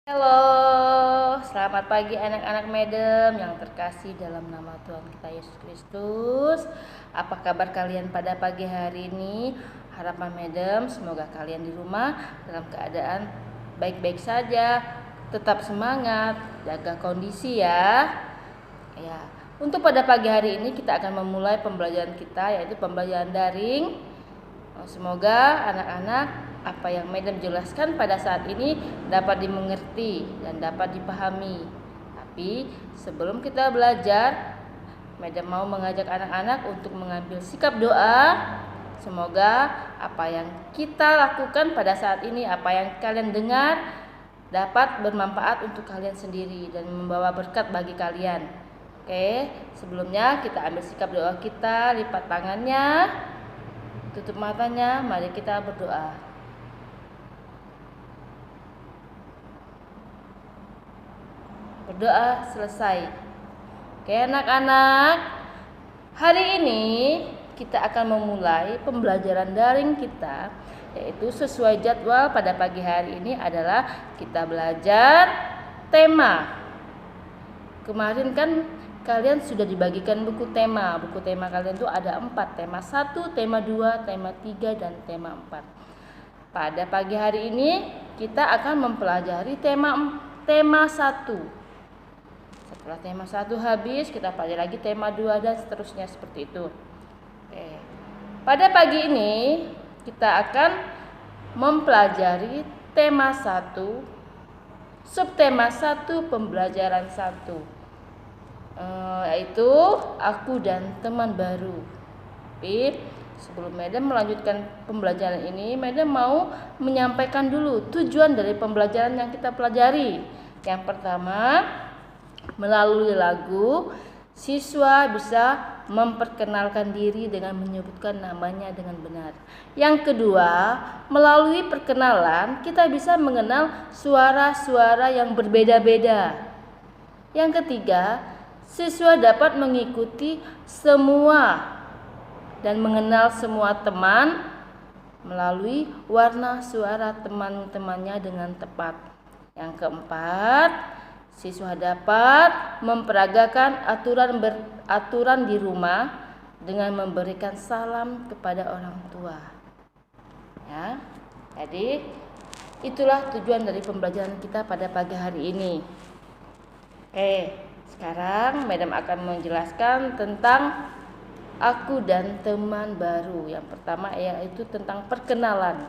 Halo, selamat pagi anak-anak Medem yang terkasih dalam nama Tuhan kita Yesus Kristus. Apa kabar kalian pada pagi hari ini? Harapan Medem, semoga kalian di rumah dalam keadaan baik-baik saja, tetap semangat, jaga kondisi ya. Ya, untuk pada pagi hari ini kita akan memulai pembelajaran kita, yaitu pembelajaran daring. Semoga anak-anak apa yang Medem jelaskan pada saat ini dapat dimengerti dan dapat dipahami. Tapi sebelum kita belajar, Medem mau mengajak anak-anak untuk mengambil sikap doa. Semoga apa yang kita lakukan pada saat ini, apa yang kalian dengar dapat bermanfaat untuk kalian sendiri dan membawa berkat bagi kalian. Oke, sebelumnya kita ambil sikap doa kita, lipat tangannya, tutup matanya, mari kita berdoa. Berdoa selesai. Oke anak-anak, hari ini kita akan memulai pembelajaran daring kita, yaitu sesuai jadwal pada pagi hari ini adalah kita belajar tema. Kemarin kan kalian sudah dibagikan buku tema. Buku tema kalian itu ada 4, tema 1, tema 2, tema 3, dan tema 4. Pada pagi hari ini kita akan mempelajari tema 1. Setelah tema 1 habis, kita pelajari lagi tema 2 dan seterusnya seperti itu. Oke. Pada pagi ini kita akan mempelajari tema 1, subtema 1, pembelajaran 1, yaitu aku dan teman baru. Tapi sebelum Medem melanjutkan pembelajaran ini, Medem mau menyampaikan dulu tujuan dari pembelajaran yang kita pelajari. Yang pertama, melalui lagu, siswa bisa memperkenalkan diri dengan menyebutkan namanya dengan benar. Yang kedua, melalui perkenalan kita bisa mengenal suara-suara yang berbeda-beda. Yang ketiga, siswa dapat mengikuti semua dan mengenal semua teman melalui warna suara teman-temannya dengan tepat. Yang keempat, siswa dapat memperagakan aturan di rumah dengan memberikan salam kepada orang tua. Ya, jadi itulah tujuan dari pembelajaran kita pada pagi hari ini. Sekarang Medem akan menjelaskan tentang aku dan teman baru. Yang pertama yaitu tentang perkenalan.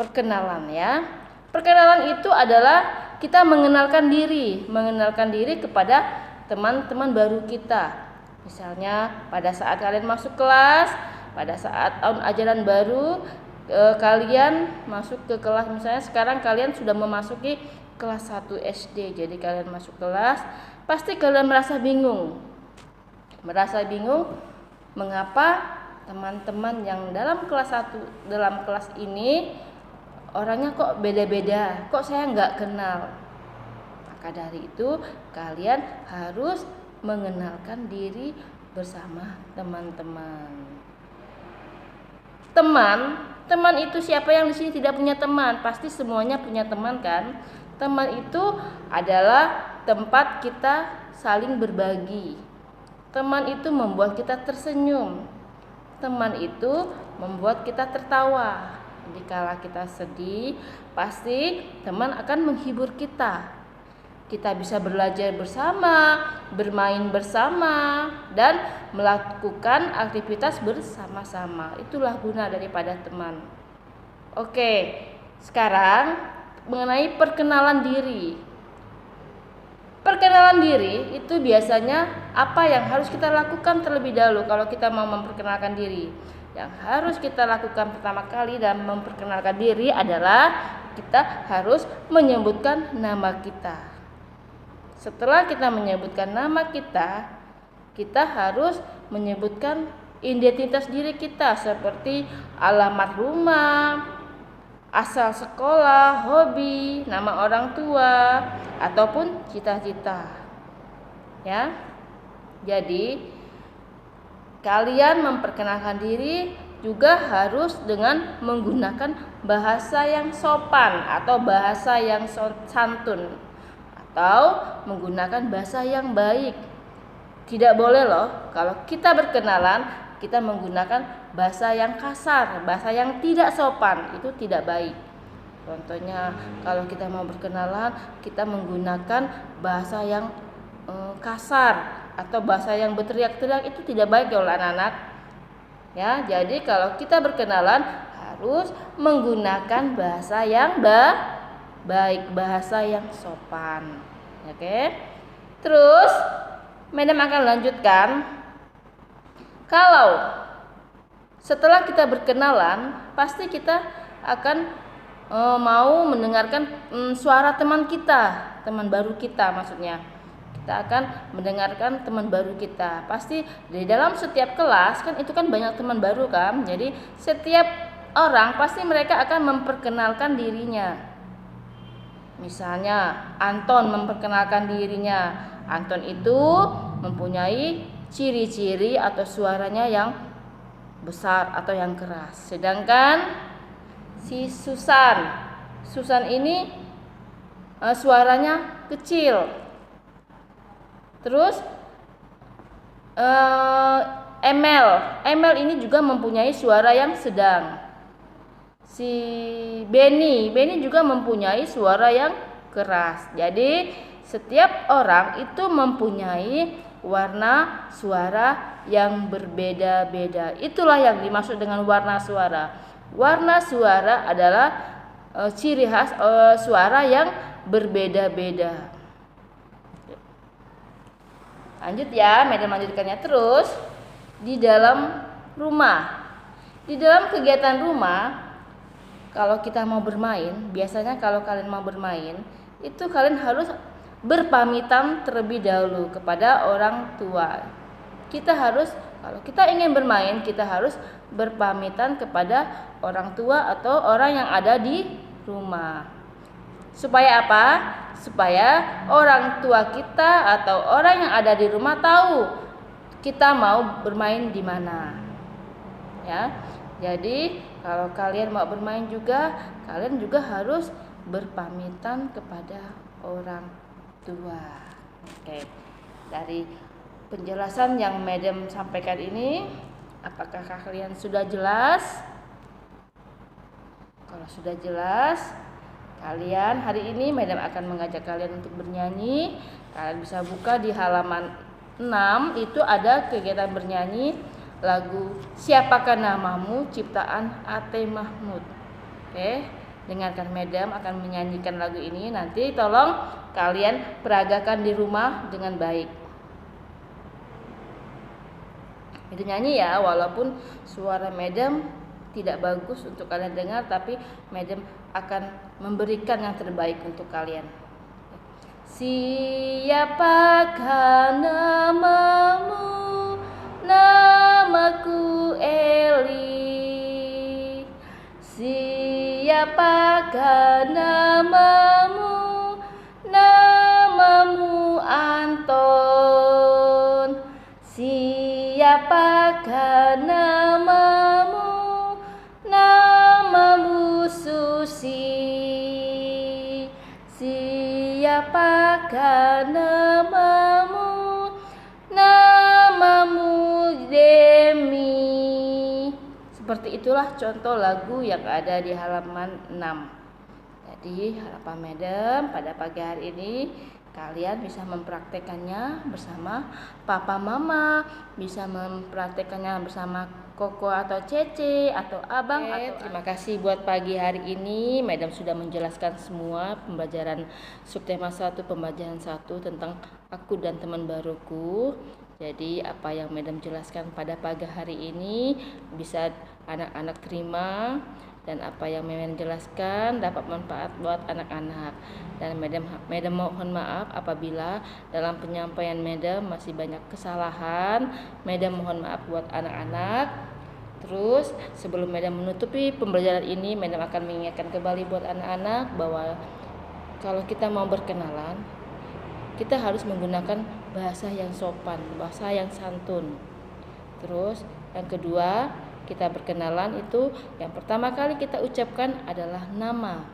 Perkenalan ya. Perkenalan itu adalah kita mengenalkan diri kepada teman-teman baru kita. Misalnya pada saat kalian masuk kelas, pada saat tahun ajaran baru, kalian masuk ke kelas, misalnya sekarang kalian sudah memasuki kelas 1 SD. Jadi kalian masuk kelas, pasti kalian merasa bingung. Mengapa teman-teman yang dalam kelas 1, dalam kelas ini orangnya kok beda-beda, kok saya nggak kenal. Maka dari itu kalian harus mengenalkan diri bersama teman-teman. Teman itu siapa yang di sini tidak punya teman? Pasti semuanya punya teman kan? Teman itu adalah tempat kita saling berbagi. Teman itu membuat kita tersenyum. Teman itu membuat kita tertawa. Dikala kita sedih, pasti teman akan menghibur kita. Kita bisa belajar bersama, bermain bersama, dan melakukan aktivitas bersama-sama. Itulah guna daripada teman. Oke, sekarang mengenai perkenalan diri. Perkenalan diri itu biasanya apa yang harus kita lakukan terlebih dahulu kalau kita mau memperkenalkan diri. Yang harus kita lakukan pertama kali dalam memperkenalkan diri adalah kita harus menyebutkan nama kita. Setelah kita menyebutkan nama kita, kita harus menyebutkan identitas diri kita seperti alamat rumah, asal sekolah, hobi, nama orang tua, ataupun cita-cita. Ya. Jadi kalian memperkenalkan diri juga harus dengan menggunakan bahasa yang sopan atau bahasa yang santun atau menggunakan bahasa yang baik. Tidak boleh loh kalau kita berkenalan kita menggunakan bahasa yang kasar, bahasa yang tidak sopan, itu tidak baik. Contohnya kalau kita mau berkenalan kita menggunakan bahasa yang kasar atau bahasa yang berteriak-teriak, itu tidak baik ya oleh anak-anak. Ya, jadi kalau kita berkenalan harus menggunakan bahasa yang baik, bahasa yang sopan. Oke. Terus Madam akan lanjutkan. Kalau setelah kita berkenalan, pasti kita akan mau mendengarkan suara teman kita, teman baru kita maksudnya. Kita akan mendengarkan teman baru kita. Pasti di dalam setiap kelas kan itu kan banyak teman baru kan. Jadi setiap orang pasti mereka akan memperkenalkan dirinya. Misalnya Anton memperkenalkan dirinya. Anton itu mempunyai ciri-ciri atau suaranya yang besar atau yang keras. Sedangkan si Susan ini suaranya kecil. Terus Emel ini juga mempunyai suara yang sedang. Si Benny juga mempunyai suara yang keras. Jadi setiap orang itu mempunyai warna suara yang berbeda-beda. Itulah yang dimaksud dengan warna suara. Warna suara adalah ciri khas suara yang berbeda-beda. Lanjut ya, Madam lanjutkannya terus. Di dalam rumah, di dalam kegiatan rumah, kalau kita mau bermain, biasanya kalau kalian mau bermain, itu kalian harus berpamitan terlebih dahulu kepada orang tua. Kita harus, kalau kita ingin bermain, kita harus berpamitan kepada orang tua atau orang yang ada di rumah. Supaya apa? Supaya orang tua kita atau orang yang ada di rumah tahu kita mau bermain di mana. Ya. Jadi kalau kalian mau bermain juga, kalian juga harus berpamitan kepada orang tua. Oke. Dari penjelasan yang Madam sampaikan ini, apakah kalian sudah jelas? Kalau sudah jelas, kalian hari ini Madam akan mengajak kalian untuk bernyanyi. Kalian bisa buka di halaman 6, itu ada kegiatan bernyanyi lagu Siapakah Namamu ciptaan A.T. Mahmud. Oke, dengarkan, Madam akan menyanyikan lagu ini. Nanti tolong kalian peragakan di rumah dengan baik. Itu nyanyi ya, walaupun suara Madam tidak bagus untuk kalian dengar, tapi Madam akan memberikan yang terbaik untuk kalian. Siapakah namamu? Namaku Eli. Siapakah namamu? Namamu Anton. Siapakah namamu? Namamu Susi. Siapakah namamu? Namamu Demi. Seperti itulah contoh lagu yang ada di halaman 6. Jadi harapan Madam pada pagi hari ini kalian bisa mempraktekannya bersama papa mama, bisa mempraktekannya bersama Koko atau Cece atau Abang. Terima kasih buat pagi hari ini. Madam sudah menjelaskan semua pembelajaran subtema 1, pembelajaran 1 tentang aku dan teman baruku. Jadi apa yang Madam jelaskan pada pagi hari ini bisa anak-anak terima, dan apa yang Madam jelaskan dapat manfaat buat anak-anak. Dan Madam mohon maaf apabila dalam penyampaian Madam masih banyak kesalahan. Madam mohon maaf buat anak-anak. Terus sebelum Madam menutupi pembelajaran ini, Madam akan mengingatkan kembali buat anak-anak bahwa kalau kita mau berkenalan, kita harus menggunakan bahasa yang sopan, bahasa yang santun. Terus yang kedua, kita berkenalan itu yang pertama kali kita ucapkan adalah nama.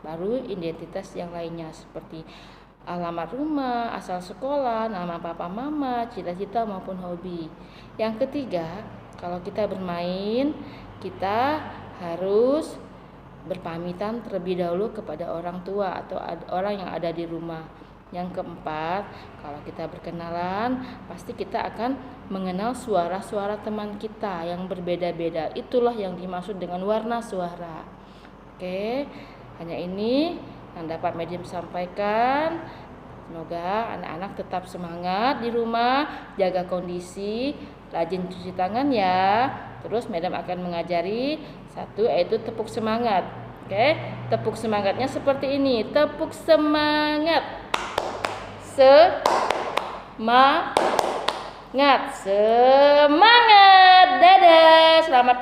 Baru identitas yang lainnya seperti alamat rumah, asal sekolah, nama papa mama, cita-cita maupun hobi. Yang ketiga, kalau kita bermain, kita harus berpamitan terlebih dahulu kepada orang tua atau orang yang ada di rumah. Yang keempat, kalau kita berkenalan, pasti kita akan mengenal suara-suara teman kita yang berbeda-beda. Itulah yang dimaksud dengan warna suara. Oke, hanya ini yang dapat Medium sampaikan. Semoga anak-anak tetap semangat di rumah, jaga kondisi, rajin cuci tangan ya. Terus Medium akan mengajari satu yaitu tepuk semangat. Oke, tepuk semangatnya seperti ini. Tepuk semangat. Semangat. Dadah. Selamat pagi.